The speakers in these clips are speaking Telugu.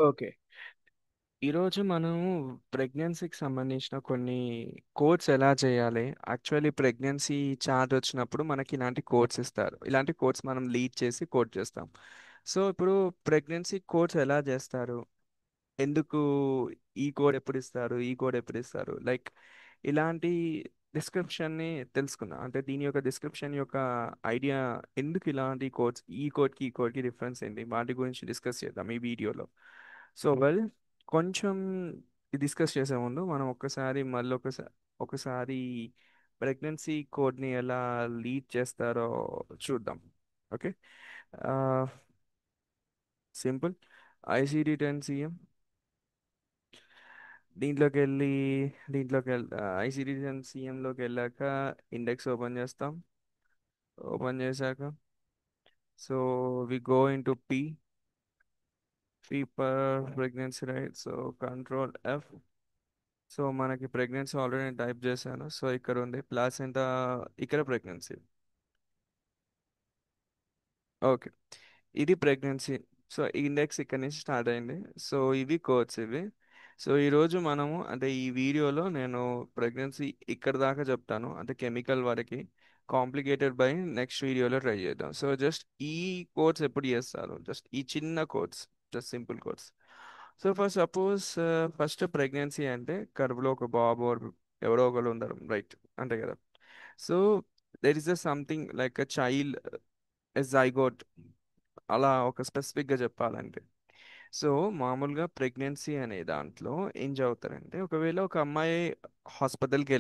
ఓకే. ఈరోజు మనము ప్రెగ్నెన్సీకి సంబంధించిన కొన్ని కోడ్స్ ఎలా చేయాలి. యాక్చువల్లీ ప్రెగ్నెన్సీ చార్ట్ వచ్చినప్పుడు మనకి ఇలాంటి కోడ్స్ ఇస్తారు. ఇలాంటి కోడ్స్ మనం లీడ్ చేసి కోడ్ చేస్తాం. సో ఇప్పుడు ప్రెగ్నెన్సీ కోడ్స్ ఎలా చేస్తారు, ఎందుకు ఈ కోడ్ ఎప్పుడు ఇస్తారు, ఈ కోడ్ ఎప్పుడు ఇస్తారు, లైక్ ఇలాంటి డిస్క్రిప్షన్ని తెలుసుకుందాం. అంటే దీని యొక్క డిస్క్రిప్షన్ యొక్క ఐడియా, ఎందుకు ఇలాంటి కోడ్స్, ఈ కోడ్కి డిఫరెన్స్ ఏంటి, వాటి గురించి డిస్కస్ చేద్దాం ఈ వీడియోలో. సో వెల్, కొంచెం డిస్కస్ చేసే ముందు మనం ఒకసారి ప్రెగ్నెన్సీ కోడ్ని ఎలా లీడ్ చేస్తారో చూద్దాం. ఓకే. సింపుల్. ICD-10 CM. దీంట్లోకి వెళ్ళి ICD-10 CMలోకి వెళ్ళాక ఇండెక్స్ ఓపెన్ చేస్తాం. ఓపెన్ చేశాక so we go into P for pregnancy, right? So Ctrl+F. So మనకి ప్రెగ్నెన్సీ ఆల్రెడీ నేను టైప్ చేశాను. సో ఇక్కడ ఉంది ప్లాసెంటా, ఇక్కడ ప్రెగ్నెన్సీ. ఓకే. ఇది ప్రెగ్నెన్సీ. సో ఇండెక్స్ ఇక్కడ నుంచి స్టార్ట్ అయింది. సో ఇవి కోడ్స్ ఇవి. సో ఈరోజు మనము అంటే ఈ వీడియోలో నేను ప్రెగ్నెన్సీ ఇక్కడ దాకా చెప్తాను, అంటే కెమికల్ వరకు. కాంప్లికేటెడ్ బై నెక్స్ట్ వీడియోలో ట్రై చేద్దాం. సో జస్ట్ ఈ కోడ్స్ ఎప్పుడు చేస్తారు, జస్ట్ ఈ చిన్న codes, just simple codes. So for suppose first pregnancy అంటే కడుపులో ఒక బాబు or ఎవరో ఒకరు ఉండరు, రైట్? అంతే కదా. So there is a something like a child, a zygote, అలా ఒక స్పెసిఫిక్గా చెప్పాలంటే. సో మామూలుగా ప్రెగ్నెన్సీ అనే దాంట్లో ఏం చదువుతారంటే, ఒకవేళ ఒక అమ్మాయి హాస్పిటల్కి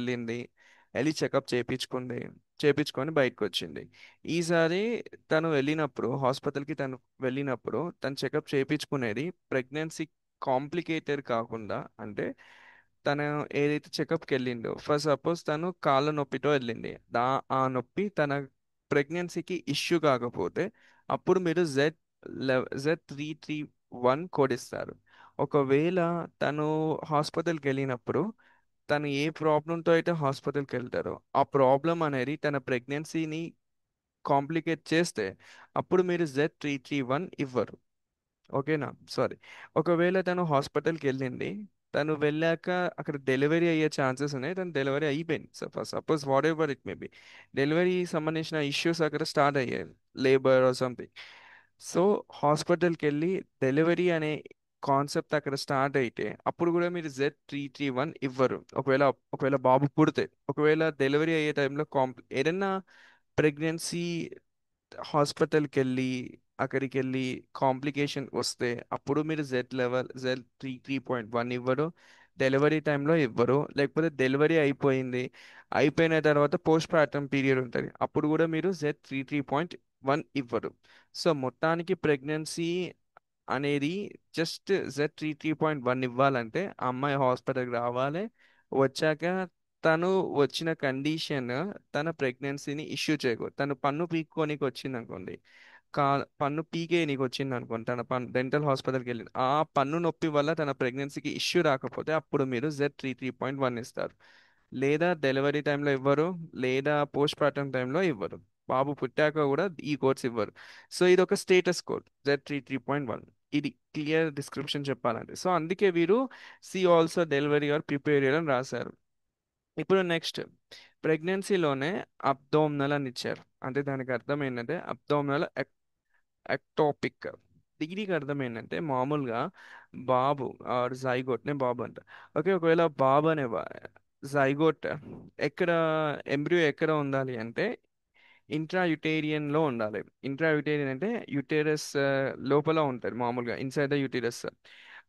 వెళ్ళి చెకప్ చేపించుకొని బయటకు వచ్చింది. ఈసారి తను వెళ్ళినప్పుడు తను చెకప్ చేపించుకునేది ప్రెగ్నెన్సీ కాంప్లికేటెడ్ కాకుండా. అంటే తను ఏదైతే చెకప్కి వెళ్ళిందో, ఫర్ సపోజ్ తను కాళ్ళ నొప్పితో వెళ్ళింది, ఆ నొప్పి తన ప్రెగ్నెన్సీకి ఇష్యూ కాకపోతే అప్పుడు మీరు Z331 కోడ్ ఇస్తారు. ఒకవేళ తను హాస్పిటల్కి వెళ్ళినప్పుడు తను ఏ ప్రాబ్లంతో అయితే హాస్పిటల్కి వెళ్తారో ఆ ప్రాబ్లం అనేది తన ప్రెగ్నెన్సీని కాంప్లికేట్ చేస్తే అప్పుడు మీరు Z331 ఇవ్వరు. ఓకేనా? సారీ. ఒకవేళ తను హాస్పిటల్కి తను వెళ్ళాక అక్కడ డెలివరీ అయ్యే ఛాన్సెస్ ఉన్నాయి, తను డెలివరీ అయిపోయింది, suppose what ever it may B, delivery సంబంధించిన ఇష్యూస్ అక్కడ స్టార్ట్ అయ్యాయి, లేబర్ ఆర్ సంథింగ్. సో హాస్పిటల్కి వెళ్ళి డెలివరీ అనే కాన్సెప్ట్ అక్కడ స్టార్ట్ అయితే అప్పుడు కూడా మీరు Z331 ఇవ్వరు. ఒకవేళ బాబు పుడితే, ఒకవేళ డెలివరీ అయ్యే టైంలో ఏదైనా ప్రెగ్నెన్సీ హాస్పిటల్కి అక్కడికి వెళ్ళి కాంప్లికేషన్ వస్తే అప్పుడు మీరు Z3.1 ఇవ్వరు. డెలివరీ టైంలో ఇవ్వరు. లేకపోతే డెలివరీ అయిపోయిన తర్వాత పోస్ట్ పార్టమ్ పీరియడ్ ఉంటుంది, అప్పుడు కూడా మీరు Z33.1 ఇవ్వరు. సో మొత్తానికి ప్రెగ్నెన్సీ అనేది జస్ట్ Z33.1 ఇవ్వాలంటే ఆ అమ్మాయి హాస్పిటల్కి రావాలి. వచ్చాక తను వచ్చిన కండిషన్, తన ప్రెగ్నెన్సీని ఇష్యూ చేయకూడదు. తను పన్ను పీక్కోనికి వచ్చింది అనుకోండి, కా పన్ను పీకే నీకు వచ్చింది అనుకోండి, తన డెంటల్ హాస్పిటల్కి వెళ్ళింది, ఆ పన్ను నొప్పి వల్ల తన ప్రెగ్నెన్సీకి ఇష్యూ రాకపోతే అప్పుడు మీరు Z33.1 ఇస్తారు. లేదా డెలివరీ టైంలో ఇవ్వరు, లేదా పోస్ట్ పార్టమ్ టైంలో ఇవ్వరు, బాబు పుట్టాక కూడా ఈ కోడ్స్ ఇవ్వరు. సో ఇది ఒక స్టేటస్ కోడ్ Z33.1. ఇది క్లియర్ డిస్క్రిప్షన్ చెప్పాలంటే. సో అందుకే వీరు సి ఆల్సో డెలివరీ ఆర్ ప్రిపేరియర్ అని రాశారు. ఇప్పుడు నెక్స్ట్, ప్రెగ్నెన్సీలోనే అబ్డోమినల్ అని ఇచ్చారు. అంటే దానికి అర్థం ఏంటంటే అబ్డోమినల్ ఎక్టోపిక్. దీనికి అర్థం ఏంటంటే మామూలుగా బాబు ఆర్ జైగోట్ నే బాబు అంట. ఓకే. ఒకవేళ బాబు అనే జైగోట్ ఎక్కడ, ఎంబ్రియో ఎక్కడ ఉండాలి అంటే ఇంట్రాయుటేరియన్ లో ఉండాలి. ఇంట్రాయుటేరియన్ అంటే యుటేరస్ లోపల ఉంటుంది, మామూలుగా ఇన్సైడ్ ద యుటేరస్.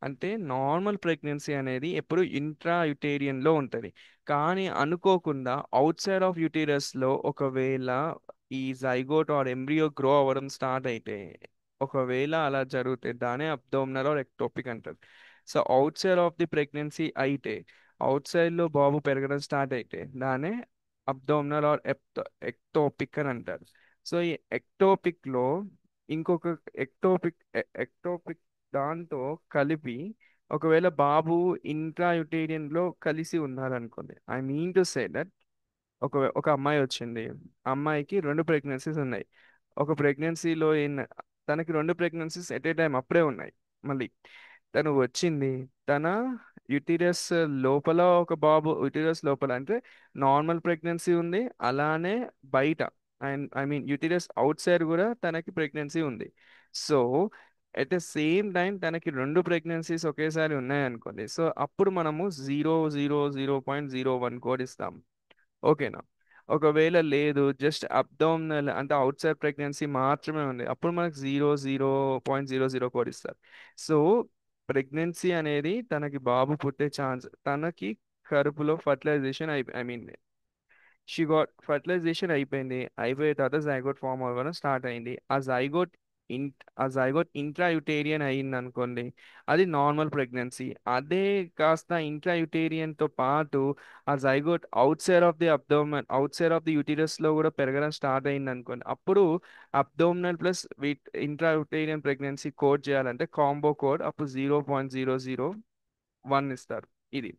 అంటే నార్మల్ ప్రెగ్నెన్సీ అనేది ఎప్పుడు ఇంట్రాయుటేరియన్ లో ఉంటుంది. కానీ అనుకోకుండా అవుట్ సైడ్ ఆఫ్ యుటేరస్ లో ఒకవేళ ఈ జైగోట్ ఆర్ ఎంబ్రియో గ్రో అవ్వడం స్టార్ట్ అయితే, ఒకవేళ అలా జరిగితే దానే అబ్డోమినల్ ఆర్ ఎక్టోపిక్ అంటారు. So out side of the pregnancy అయితే, అవుట్ సైడ్ లో బాబు పెరగడం స్టార్ట్ అయితే దానే అబ్డోమినల్ ఆర్ ఎక్టోపిక్ అని అంటారు. సో ఈ ఎక్టోపిక్ లో ఇంకొక ఎక్టోపిక్ దాంతో కలిపి, ఒకవేళ బాబు ఇంట్రాయుటేరియన్ లో కలిసి ఉన్నారనుకోండి, I mean to say that ఒక అమ్మాయి వచ్చింది, ఆ అమ్మాయికి రెండు ప్రెగ్నెన్సీస్ ఉన్నాయి. ఒక ప్రెగ్నెన్సీలో తనకి రెండు ప్రెగ్నెన్సీస్ ఎట్ ఏ టైం అప్పుడే ఉన్నాయి. మళ్ళీ తను వచ్చింది. తన యుటిరస్ లోపల ఒక బాబు, యుటిరస్ లోపల అంటే నార్మల్ ప్రెగ్నెన్సీ ఉంది, అలానే బయట and I mean uterus out side కూడా తనకి ప్రెగ్నెన్సీ ఉంది. So at the same time తనకి రెండు ప్రెగ్నెన్సీస్ ఒకేసారి ఉన్నాయనుకోండి, సో అప్పుడు మనము 0.01 కోడ్ ఇస్తాం. ఓకేనా? ఒకవేళ లేదు, జస్ట్ అబ్డామినల్ అంటే అవుట్ సైడ్ ప్రెగ్నెన్సీ మాత్రమే ఉంది, అప్పుడు మనకు 0.00 కోడ్ ఇస్తారు. సో ప్రెగ్నెన్సీ అనేది తనకి బాబు పుట్టే ఛాన్స్, తనకి కడుపులో fertilisation I mean she got fertilisation అయిపోయింది. అయిపోయిన తర్వాత జైగోట్ ఫామ్ అవ్వడం స్టార్ట్ అయింది. ఇన్ ఆ జైగోట్ ఇంట్రాయుటేరియన్ అయింది అనుకోండి, అది నార్మల్ ప్రెగ్నెన్సీ. అదే కాస్త ఇంట్రాయుటేరియన్ తో పాటు ఆ zygote out side of the abdomen, out side of the uterus లో కూడా పెరగడం స్టార్ట్ అయింది అనుకోండి, అప్పుడు అబ్డోమినల్ ప్లస్ ఇంట్రాయుటేరియన్ ప్రెగ్నెన్సీ కోడ్ చేయాలంటే కాంబో కోడ్ అప్పుడు 0.001 ఇస్తారు. ఇది.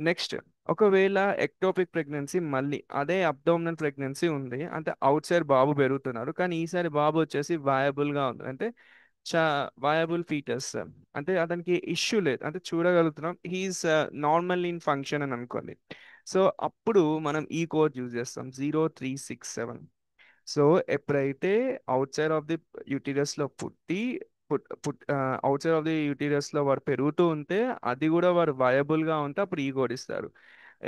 నెక్స్ట్, ఒకవేళ ఎక్టోపిక్ ప్రెగ్నెన్సీ, మళ్ళీ అదే అబ్డోమినల్ ప్రెగ్నెన్సీ ఉంది, అంటే అవుట్ సైడ్ బాబు పెరుగుతున్నారు, కానీ ఈసారి బాబు వచ్చేసి వయబుల్ గా ఉంది, అంటే చా వయబుల్ ఫీటస్, అంటే అతనికి ఇష్యూ లేదు, అంటే చూడగలుగుతున్నాం, హీఈస్ నార్మల్ ఇన్ ఫంక్షన్ అని అనుకోండి. సో అప్పుడు మనం ఈ కోడ్ యూజ్ చేస్తాం, 0367. సో ఎప్పుడైతే అవుట్ సైడ్ ఆఫ్ ది యూటీరియస్ లో పుట్టి అవుట్ సైడ్ ఆఫ్ ది యూటీరియస్ లో వాడు పెరుగుతూ ఉంటే, అది కూడా వాడు వయబుల్ గా ఉంటే అప్పుడు ఈ కోడ్ ఇస్తారు.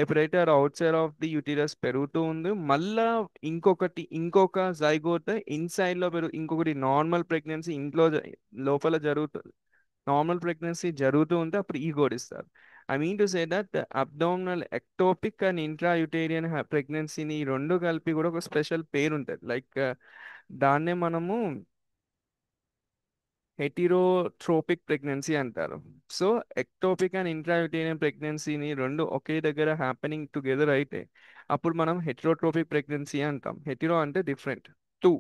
ఎప్పుడైతే వాడు అవుట్ సైడ్ ఆఫ్ ది యూటీరియస్ పెరుగుతూ ఉంది, మళ్ళా ఇంకొక జైగోట్ ఇన్సైడ్ లో ఇంకొకటి నార్మల్ ప్రెగ్నెన్సీ ఇంట్లో లోపల జరుగుతుంది, నార్మల్ ప్రెగ్నెన్సీ జరుగుతూ ఉంటే అప్పుడు ఈ కోడ్ ఇస్తారు. I mean to say that abdominal ectopic and intrauterine ప్రెగ్నెన్సీని రెండు కలిపి కూడా ఒక స్పెషల్ పేరు ఉంటుంది, లైక్ దాన్నే మనము హెటిరోట్రోపిక్ ప్రెగ్నెన్సీ అంటారు. సో ఎక్టోపిక్ అండ్ ఇంట్రాయుటేరియన్ ప్రెగ్నెన్సీని రెండు ఒకే దగ్గర హ్యాపెనింగ్ టుగెదర్ అయితే అప్పుడు మనం హెటిరోట్రోపిక్ ప్రెగ్నెన్సీ అంటాం. హెటిరో అంటే డిఫరెంట్, టూ,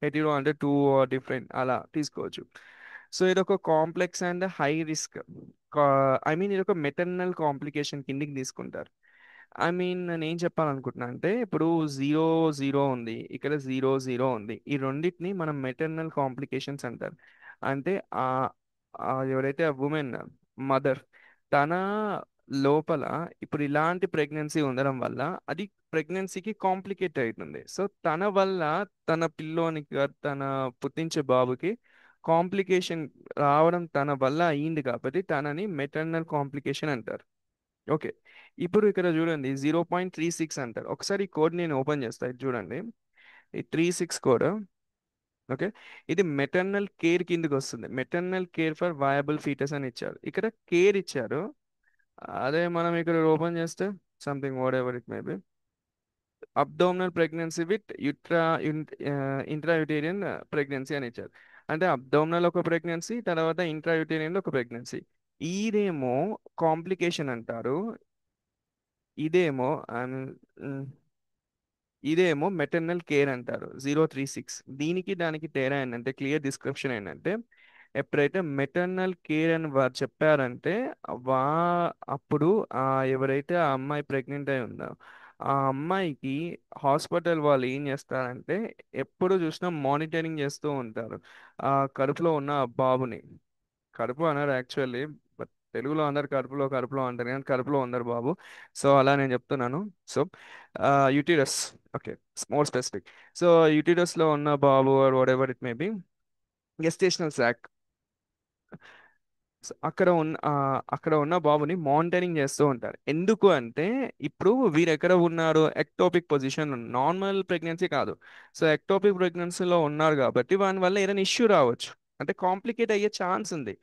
హెటిరో అంటే టూ డిఫరెంట్ అలా తీసుకోవచ్చు. సో ఇది ఒక complex and high risk, I mean ఇది ఒక మెటర్నల్ కాంప్లికేషన్ కిందికి తీసుకుంటారు. ఐ మీన్ నేను ఏం చెప్పాలనుకుంటున్నా అంటే, ఇప్పుడు 0.0 ఉంది, ఇక్కడ 0.0 ఉంది, ఈ రెండింటిని మనం మెటర్నల్ కాంప్లికేషన్స్ అంటారు. అంటే ఆ ఎవరైతే ఆ ఉమెన్ మదర్, తన లోపల ఇప్పుడు ఇలాంటి ప్రెగ్నెన్సీ ఉండడం వల్ల అది ప్రెగ్నెన్సీకి కాంప్లికేట్ అవుతుంది. సో తన వల్ల తన పిల్లోనికి తన పుట్టించే బాబుకి కాంప్లికేషన్ రావడం తన వల్ల అయ్యింది, కాబట్టి తనని మెటర్నల్ కాంప్లికేషన్ అంటారు. ఓకే. ఇప్పుడు ఇక్కడ చూడండి 0.36 అంటారు. ఒకసారి ఈ కోడ్ నేను ఓపెన్ చేస్తాను, ఇది చూడండి. ఈ 36 కోడ్. ఓకే. ఇది మెటర్నల్ కేర్ కిందకి వస్తుంది, maternal care for viable foetus అని ఇచ్చారు, ఇక్కడ కేర్ ఇచ్చారు. అదే మనం ఇక్కడ ఓపెన్ చేస్తే something whatever it may be, abdominal pregnancy with intrauterine pregnancy అని ఇచ్చారు. అంటే అబ్డోమినల్ ఒక ప్రెగ్నెన్సీ, తర్వాత ఇంట్రాయూటేరియన్ ఒక ప్రెగ్నెన్సీ. ఇదేమో కాంప్లికేషన్ అంటారు, ఇదేమో ఇదేమో మెటర్నల్ కేర్ అంటారు. 0.36 దీనికి దానికి తేడా ఏంటంటే, క్లియర్ డిస్క్రిప్షన్ ఏంటంటే, ఎప్పుడైతే మెటర్నల్ కేర్ అని వారు చెప్పారంటే, వా అప్పుడు ఆ ఎవరైతే ఆ అమ్మాయి ప్రెగ్నెంట్ అయి ఉందో ఆ అమ్మాయికి హాస్పిటల్ వాళ్ళు ఏం చేస్తారంటే, ఎప్పుడు చూసినా మానిటరింగ్ చేస్తూ ఉంటారు ఆ కడుపులో ఉన్న ఆ బాబుని. కడుపు అన్నారు యాక్చువల్లీ, బట్ తెలుగులో అందరు కడుపులో కడుపులో అంటారు, కానీ కడుపులో ఉన్నారు బాబు. సో అలా నేను చెప్తున్నాను. So uterus, okay, more specific. So uterus లో ఉన్న బాబు or whatever it may be, gestational sac, అక్కడ ఉన్న బాబుని మానిటరింగ్ చేస్తూ ఉంటారు. ఎందుకు అంటే, ఇప్పుడు వీరు ఎక్కడ ఉన్నారు, ఎక్టోపిక్ పొజిషన్, నార్మల్ ప్రెగ్నెన్సీ కాదు. సో ఎక్టోపిక్ ప్రెగ్నెన్సీలో ఉన్నారు కాబట్టి వాని వల్ల ఏదైనా ఇష్యూ రావచ్చు, అంటే కాంప్లికేట్ అయ్యే ఛాన్స్ ఉంది.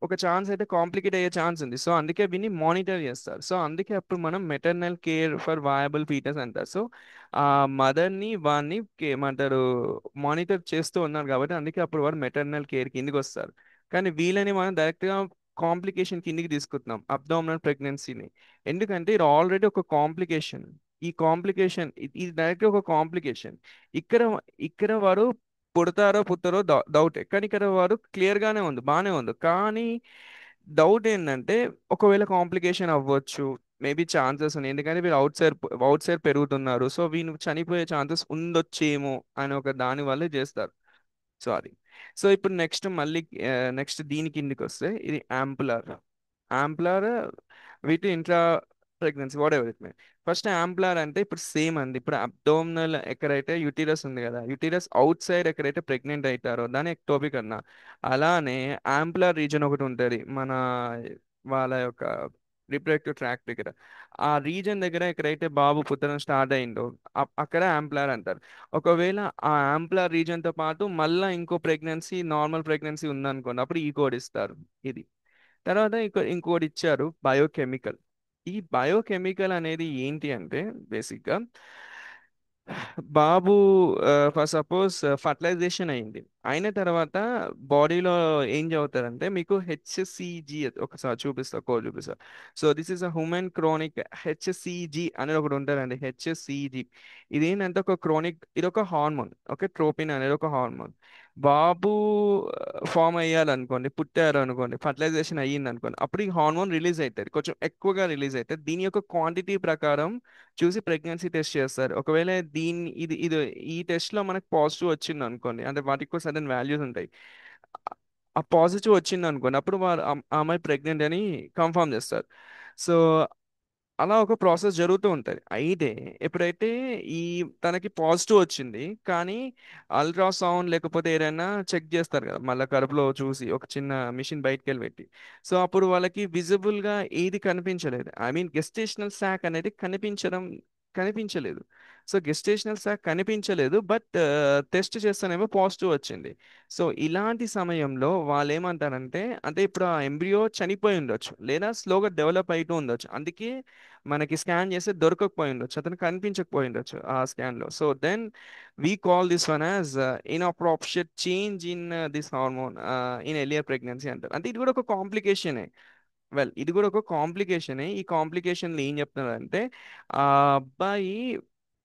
ఒక ఛాన్స్ అయితే కాంప్లికేట్ అయ్యే ఛాన్స్ ఉంది. సో అందుకే వీని మానిటర్ చేస్తారు. సో అందుకే అప్పుడు మనం maternal care for viable foetus అంటారు. సో ఆ మదర్ని వాడిని ఏమంటారు, మానిటర్ చేస్తూ ఉన్నారు కాబట్టి అందుకే అప్పుడు వాడు మెటర్నల్ కేర్ కిందికి వస్తారు. కానీ వీళ్ళని మనం డైరెక్ట్గా కాంప్లికేషన్ కిందికి తీసుకుంటున్నాం, అబ్డామినల్ ప్రెగ్నెన్సీని. ఎందుకంటే ఇది ఆల్రెడీ ఒక కాంప్లికేషన్. ఈ కాంప్లికేషన్ ఇది డైరెక్ట్ ఒక కాంప్లికేషన్. ఇక్కడ ఇక్కడ వారు పుడతారో పుట్టరో డౌటే, కానీ ఇక్కడ వారు క్లియర్ గానే ఉంది, బాగానే ఉంది. కానీ డౌట్ ఏంటంటే, ఒకవేళ కాంప్లికేషన్ అవ్వచ్చు, మేబీ ఛాన్సెస్ ఉన్నాయి, ఎందుకంటే వీళ్ళు అవుట్ సైడ్ పెరుగుతున్నారు, సో వీళ్ళు చనిపోయే ఛాన్సెస్ ఉండొచ్చేమో అని ఒక దాని వల్లే చేస్తారు. సో అది. సో ఇప్పుడు నెక్స్ట్ మళ్ళీ నెక్స్ట్ దీని కిందికి వస్తే ఇది యాంపులర్. యాంప్లార్ వీటి intra pregnancy whatever it may. First ampullar అంటే ఇప్పుడు సేమ్ అండి. ఇప్పుడు అబ్డోమినల్ ఎక్కడైతే యూటీరస్ ఉంది కదా, యూటీరస్ అవుట్ సైడ్ ఎక్కడైతే ప్రెగ్నెంట్ అవుతారో దాని ఎక్టోపిక్ అన్న. అలానే యాంప్లార్ రీజన్ ఒకటి ఉంటుంది మన వాళ్ళ యొక్క రిప్రొడక్టివ్ ట్రాక్ దగ్గర. ఆ రీజన్ దగ్గర ఎక్కడైతే బాబు పుట్టడం స్టార్ట్ అయిందో అక్కడ యాంప్లార్ అంటారు. ఒకవేళ ఆ యాంప్లార్ రీజన్ తో పాటు మళ్ళీ ఇంకో ప్రెగ్నెన్సీ, నార్మల్ ప్రెగ్నెన్సీ ఉందనుకోండి, అప్పుడు ఈ కోడ్ ఇస్తారు. ఇది తర్వాత ఇంకోటి ఇచ్చారు బయోకెమికల్. ఈ బయోకెమికల్ అనేది ఏంటి అంటే బేసిక్గా బాబు ఫర్ సపోజ్ ఫర్టిలైజేషన్ అయింది, అయిన తర్వాత బాడీలో ఏం చదువుతారంటే మీకు హెచ్సిజి, ఒకసారి చూపిస్తా, కోడ్ చూపిస్తా. So this is a human chronic HCG అనేది ఒకటి ఉంటారండి, హెచ్సిజి. ఇది ఏంటంటే ఒక క్రోనిక్, ఇది ఒక హార్మోన్, ఓకే, ట్రోపిన్ అనేది ఒక హార్మోన్. బాబు ఫామ్ అయ్యాలనుకోండి, పుట్టారు అనుకోండి, ఫర్టిలైజేషన్ అయ్యింది అనుకోండి, అప్పుడు ఈ హార్మోన్ రిలీజ్ అవుతుంది, కొంచెం ఎక్కువగా రిలీజ్ అవుతుంది. దీని యొక్క క్వాంటిటీ ప్రకారం చూసి ప్రెగ్నెన్సీ టెస్ట్ చేస్తారు. ఒకవేళ ఇది ఈ టెస్ట్ లో మనకు పాజిటివ్ వచ్చింది అనుకోండి, అంటే వాటికి సడన్ వాల్యూస్ ఉంటాయి. ఆ పాజిటివ్ వచ్చింది అనుకోండి, అప్పుడు వారు ఆ అమ్మాయి ప్రెగ్నెంట్ అని కన్ఫర్మ్ చేస్తారు. సో అలా ఒక ప్రాసెస్ జరుగుతూ ఉంటుంది. అయితే ఎప్పుడైతే ఈ తనకి పాజిటివ్ వచ్చింది, కానీ అల్ట్రాసౌండ్ లేకపోతే ఏదైనా చెక్ చేస్తారు కదా మళ్ళీ కడుపులో చూసి ఒక చిన్న మిషన్ బయటకు వెళ్ళి పెట్టి. సో అప్పుడు వాళ్ళకి విజిబుల్ గా ఏది కనిపించలేదు, ఐ మీన్ గెస్టేషనల్ సాక్ అనేది కనిపించలేదు. సో గెస్టేషనల్ సాక్ కనిపించలేదు, బట్ టెస్ట్ చేస్తేనేమో పాజిటివ్ వచ్చింది. సో ఇలాంటి సమయంలో వాళ్ళు ఏమంటారంటే, అంటే ఇప్పుడు ఆ ఎంబ్రియో చనిపోయి ఉండొచ్చు లేదా స్లోగా డెవలప్ అవుతూ ఉండొచ్చు, అందుకే మనకి స్కాన్ చేస్తే దొరకకపోయి ఉండొచ్చు, అతను కనిపించకపోయి ఉండొచ్చు ఆ స్కాన్ లో. So then we call this one as inappropriate change in this hormone in earlier pregnancy అంటారు. అంటే ఇది కూడా ఒక కాంప్లికేషనే. వెల్, ఇది కూడా ఒక కాంప్లికేషనే. ఈ కాంప్లికేషన్లు ఏం చెప్తున్నారంటే, ఆ అబ్బాయి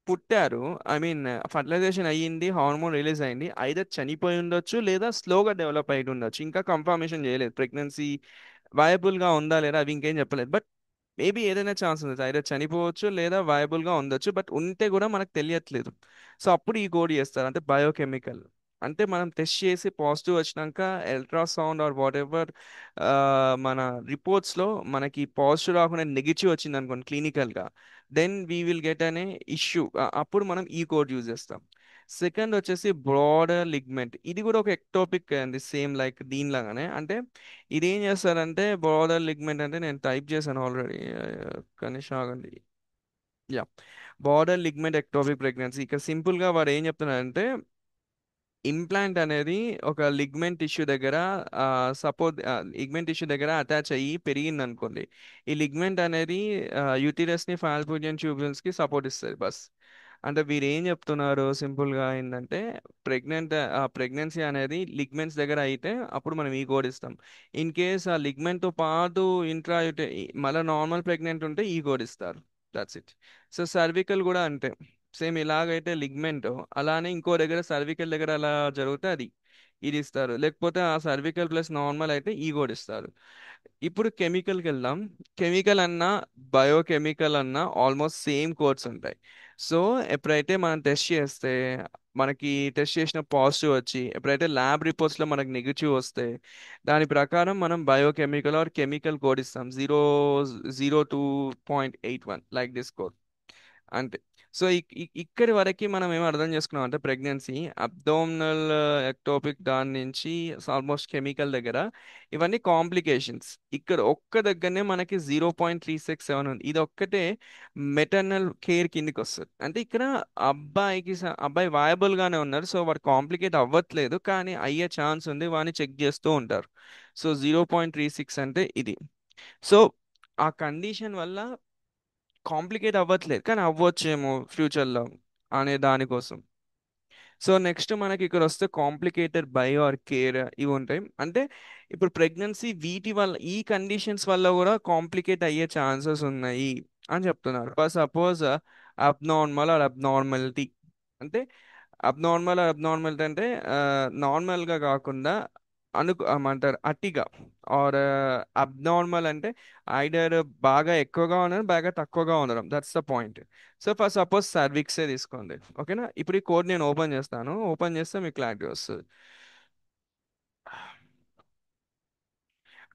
పుట్టారు, ఐ మీన్ ఫర్టిలైజేషన్ అయ్యింది, హార్మోన్ రిలీజ్ అయింది, ఐదర్ చనిపోయి ఉండొచ్చు లేదా స్లోగా డెవలప్ అయి ఉండొచ్చు, ఇంకా కన్ఫర్మేషన్ చేయలేదు ప్రెగ్నెన్సీ వయబుల్ గా ఉందా లేదా, అవి ఇంకేం చెప్పలేదు. బట్ మేబీ ఏదైనా ఛాన్స్ ఉంది, ఐదర్ చనిపోవచ్చు లేదా వయబుల్ గా ఉండొచ్చు, బట్ ఉంటే కూడా మనకు తెలియట్లేదు. సో అప్పుడు ఈ కోడ్ చేస్తారు, అంటే బయోకెమికల్. అంటే మనం టెస్ట్ చేసి పాజిటివ్ వచ్చినాక అల్ట్రాసౌండ్ ఆర్ వాట్ ఎవర్ మన రిపోర్ట్స్ లో మనకి పాజిటివ్ రాకుండా నెగిటివ్ వచ్చింది అనుకోండి క్లినికల్ గా, దెన్ వీ విల్ గెట్ అనే ఇష్యూ. అప్పుడు మనం ఈ కోడ్ యూజ్ చేస్తాం. సెకండ్ వచ్చేసి బ్రాడర్ లిగ్మెంట్. ఇది కూడా ఒక ఎక్టోపిక్ అండి, సేమ్ లైక్ దీనిలాగానే. అంటే ఇది ఏం చేస్తారంటే బ్రాడర్ లిగ్మెంట్ అంటే నేను టైప్ చేశాను ఆల్రెడీ, కనీసం ఆగండి. Yeah, border ligament ectopic pregnancy. ఇక సింపుల్ గా వాడు ఏం చెప్తున్నాడంటే, ఇంప్లాంట్ అనేది ఒక లిగ్మెంట్ టిష్యూ దగ్గర సపోజ్ లిగ్మెంట్ టిష్యూ దగ్గర అటాచ్ అయ్యి పెరిగింది అనుకోండి. ఈ లిగ్మెంట్ అనేది యూటిరస్ ని ఫాల్పిజియన్ ట్యూబ్యూల్స్ కి సపోర్ట్ ఇస్తుంది బస్. అంటే వీరు ఏం చెప్తున్నారు సింపుల్ గా ఏంటంటే, ప్రెగ్నెన్సీ అనేది లిగ్మెంట్స్ దగ్గర అయితే అప్పుడు మనం ఈ కోడ్ ఇస్తాం. ఇన్ కేస్ ఆ లిగ్మెంట్ తో పాటు ఇంట్రా మళ్ళీ నార్మల్ ప్రెగ్నెంట్ ఉంటే ఈ కోడ్ ఇస్తారు. That's it. సో సర్వికల్ కూడా అంతే, సేమ్ ఇలాగైతే లిగ్మెంట్, అలానే ఇంకో దగ్గర సర్వికల్ దగ్గర అలా జరిగితే అది ఇది ఇస్తారు, లేకపోతే ఆ సర్వికల్ ప్లస్ నార్మల్ అయితే ఈ కూడా ఇస్తారు. ఇప్పుడు కెమికల్కి వెళ్దాం. కెమికల్ అన్నా బయోకెమికల్ అన్నా ఆల్మోస్ట్ సేమ్ కోడ్స్ ఉంటాయి. సో ఎప్పుడైతే మనం టెస్ట్ చేస్తే మనకి టెస్ట్ చేసిన పాజిటివ్ వచ్చి, ఎప్పుడైతే ల్యాబ్ రిపోర్ట్స్లో మనకి నెగిటివ్ వస్తే, దాని ప్రకారం మనం బయోకెమికల్ ఆర్ కెమికల్ కోడ్ ఇస్తాం, 002.81 లైక్ దిస్ కోడ్. అంతే. సో ఇక్కడి వరకు మనం ఏం అర్థం చేసుకున్నాం అంటే, ప్రెగ్నెన్సీ అబ్డోమినల్ ఎక్టోపిక్ దాని నుంచి ఆల్మోస్ట్ కెమికల్ దగ్గర ఇవన్నీ కాంప్లికేషన్స్. ఇక్కడ ఒక్క దగ్గరనే మనకి 0.367 ఉంది, ఇది ఒక్కటే మెటర్నల్ కేర్ కిందికి వస్తుంది. అంటే ఇక్కడ అబ్బాయి వయబుల్ గానే ఉన్నారు, సో వాడు కాంప్లికేట్ అవ్వట్లేదు, కానీ అయ్యే ఛాన్స్ ఉంది, వాడిని చెక్ చేస్తూ ఉంటారు. సో 0.36 అంటే ఇది. సో ఆ కండిషన్ వల్ల కాంప్లికేట్ అవ్వట్లేదు, కానీ అవ్వచ్చేమో ఫ్యూచర్లో అనే దానికోసం. సో నెక్స్ట్ మనకి ఇక్కడ వస్తే కాంప్లికేటెడ్ బై ఆర్ కేర్ ఇవి ఉంటాయి. అంటే ఇప్పుడు ప్రెగ్నెన్సీ వీటి వల్ల, ఈ కండిషన్స్ వల్ల కూడా కాంప్లికేట్ అయ్యే ఛాన్సెస్ ఉన్నాయి అని చెప్తున్నారు. For suppose abnormal or abnormality. అంటే అబ్నార్మల్ అంటే నార్మల్గా కాకుండా ఏమంటారు అట్టిగా, ఆర్ అబ్నార్మల్ అంటే ఐదర్ బాగా ఎక్కువగా ఉండడం బాగా తక్కువగా ఉండడం, that's the point. So for suppose సర్విక్సే తీసుకోండి, ఓకేనా. ఇప్పుడు ఈ కోడ్ నేను ఓపెన్ చేస్తాను, ఓపెన్ చేస్తే మీకు క్లారిటీ వస్తుంది.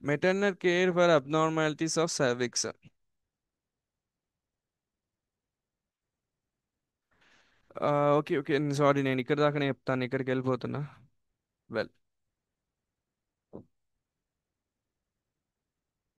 Maternal care for abnormalities of cervix. Okay okay, sorry, నేను ఇక్కడ దాకానే చెప్తాను, ఇక్కడికి వెళ్ళిపోతున్నా. వెల్,